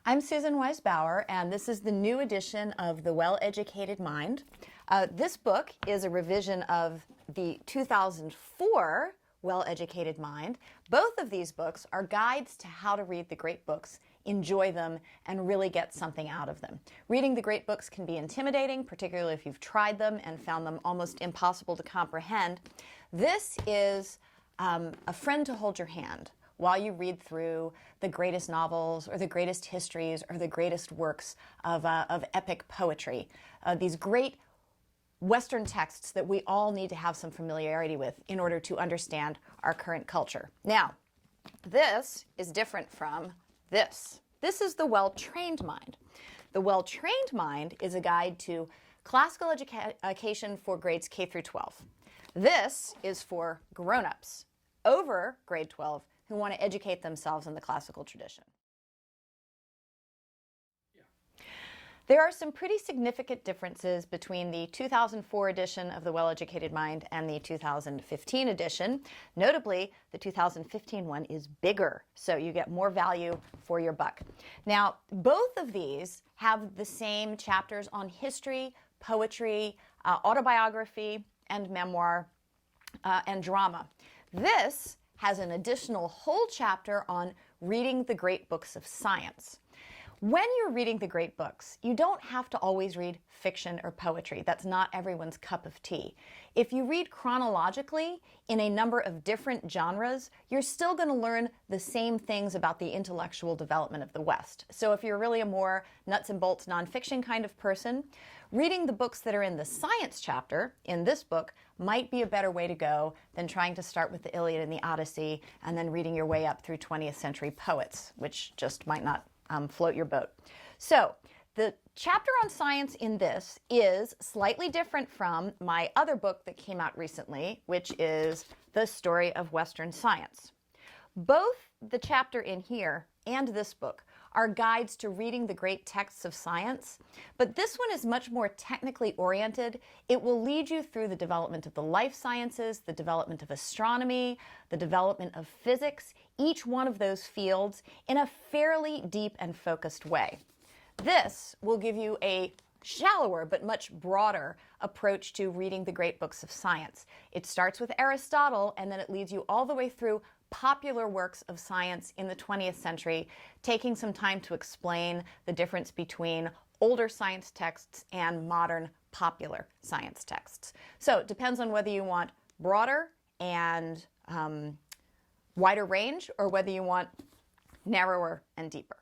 I'm Susan Wise Bauer, and this is the new edition of The Well-Educated Mind. This book is a revision of the 2004 Well-Educated Mind. Both of these books are guides to how to read the great books, enjoy them, and really get something out of them. Reading the great books can be intimidating, particularly if you've tried them and found them almost impossible to comprehend. This is a friend to hold your hand while you read through the greatest novels or the greatest histories or the greatest works of epic poetry. These great Western texts that we all need to have some familiarity with in order to understand our current culture. Now, this is different from this. This is the well-trained mind. The well-trained mind is a guide to classical education for grades K through 12. This is for grown-ups over grade 12 who want to educate themselves in the classical tradition. There are some pretty significant differences between the 2004 edition of The Well-Educated Mind and the 2015 edition. Notably, the 2015 one is bigger, so you get more value for your buck. Now, both of these have the same chapters on history, poetry, autobiography, and memoir, and drama. This has an additional whole chapter on reading the great books of science. When you're reading the great books, you don't have to always read fiction or poetry. That's not everyone's cup of tea. If you read chronologically in a number of different genres, you're still going to learn the same things about the intellectual development of the West. So if you're really a more nuts and bolts nonfiction kind of person, reading the books that are in the science chapter in this book might be a better way to go than trying to start with the Iliad and the Odyssey and then reading your way up through 20th century poets, which just might not float your boat. So the chapter on science in this is slightly different from my other book that came out recently, which is The Story of Western Science. Both the chapter in here and this book are guides to reading the great texts of science, but this one is much more technically oriented. It will lead you through the development of the life sciences, the development of astronomy, the development of physics, each one of those fields in a fairly deep and focused way. This will give you a shallower but much broader approach to reading the great books of science. It starts with Aristotle and then it leads you all the way through popular works of science in the 20th century, taking some time to explain the difference between older science texts and modern popular science texts. So it depends on whether you want broader and wider range or whether you want narrower and deeper.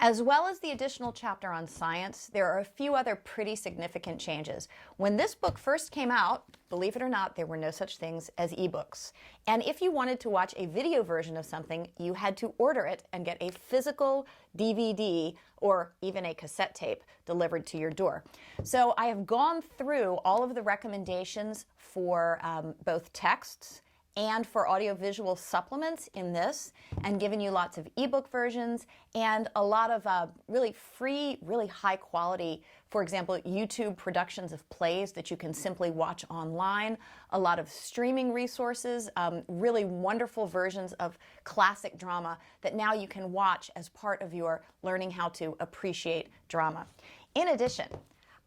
As well as the additional chapter on science, there are a few other pretty significant changes. When this book first came out, believe it or not, there were no such things as ebooks. And if you wanted to watch a video version of something, you had to order it and get a physical DVD or even a cassette tape delivered to your door. So I have gone through all of the recommendations for both texts and for audiovisual supplements in this, and given you lots of ebook versions and a lot of really free, really high quality, for example, YouTube productions of plays that you can simply watch online, a lot of streaming resources, really wonderful versions of classic drama that now you can watch as part of your learning how to appreciate drama. In addition,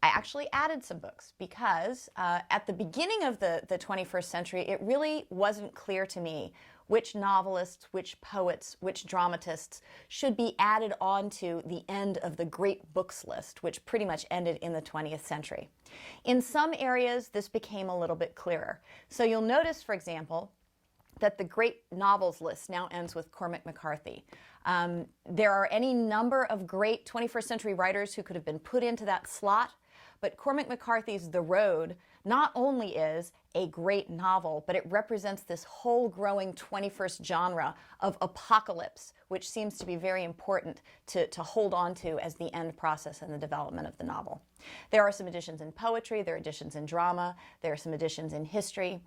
I actually added some books because at the beginning of the 21st century, it really wasn't clear to me which novelists, which poets, which dramatists should be added on to the end of the great books list, which pretty much ended in the 20th century. In some areas, this became a little bit clearer. So you'll notice, for example, that the great novels list now ends with Cormac McCarthy. There are any number of great 21st century writers who could have been put into that slot, but Cormac McCarthy's The Road not only is a great novel, but it represents this whole growing 21st genre of apocalypse, which seems to be very important to hold on to as the end process in the development of the novel. There are some additions in poetry, there are additions in drama, there are some additions in history.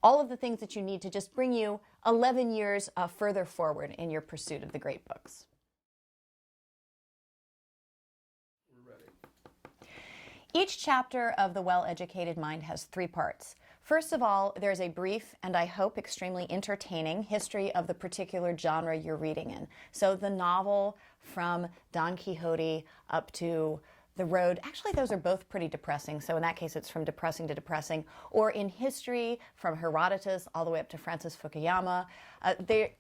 All of the things that you need to just bring you 11 years further forward in your pursuit of the great books. Each chapter of The Well-Educated Mind has 3 parts. First of all, there's a brief and I hope extremely entertaining history of the particular genre you're reading in. So the novel from Don Quixote up to the road, actually those are both pretty depressing, so in that case it's from depressing to depressing, or in history from Herodotus all the way up to Francis Fukuyama.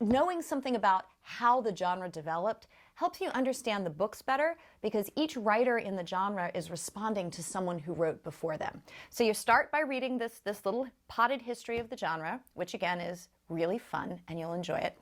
Knowing something about how the genre developed helps you understand the books better because each writer in the genre is responding to someone who wrote before them. So you start by reading this little potted history of the genre, which again is really fun and you'll enjoy it.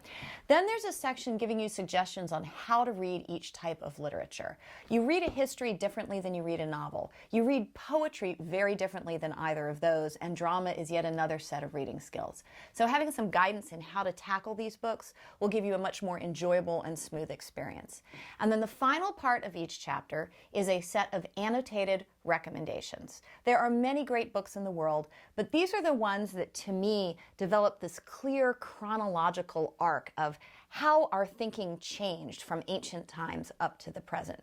Then there's a section giving you suggestions on how to read each type of literature. You read a history differently than you read a novel. You read poetry very differently than either of those, and drama is yet another set of reading skills. So having some guidance in how to tackle these books will give you a much more enjoyable and smooth experience. And then the final part of each chapter is a set of annotated recommendations. There are many great books in the world, but these are the ones that to me develop this clear chronological arc of how our thinking changed from ancient times up to the present.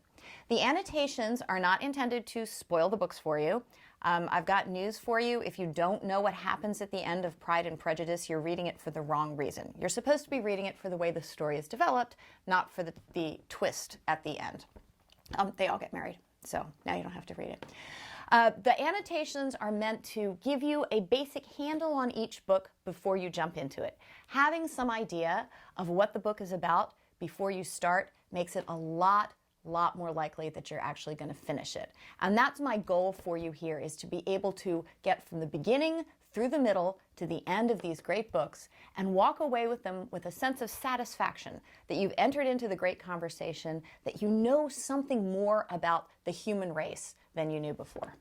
The annotations are not intended to spoil the books for you. I've got news for you. If you don't know what happens at the end of Pride and Prejudice, you're reading it for the wrong reason. You're supposed to be reading it for the way the story is developed, not for the twist at the end. They all get married, so now you don't have to read it. The annotations are meant to give you a basic handle on each book before you jump into it. Having some idea of what the book is about before you start makes it a lot more likely that you're actually going to finish it. And that's my goal for you here, is to be able to get from the beginning through the middle to the end of these great books and walk away with them with a sense of satisfaction that you've entered into the great conversation, that you know something more about the human race than you knew before.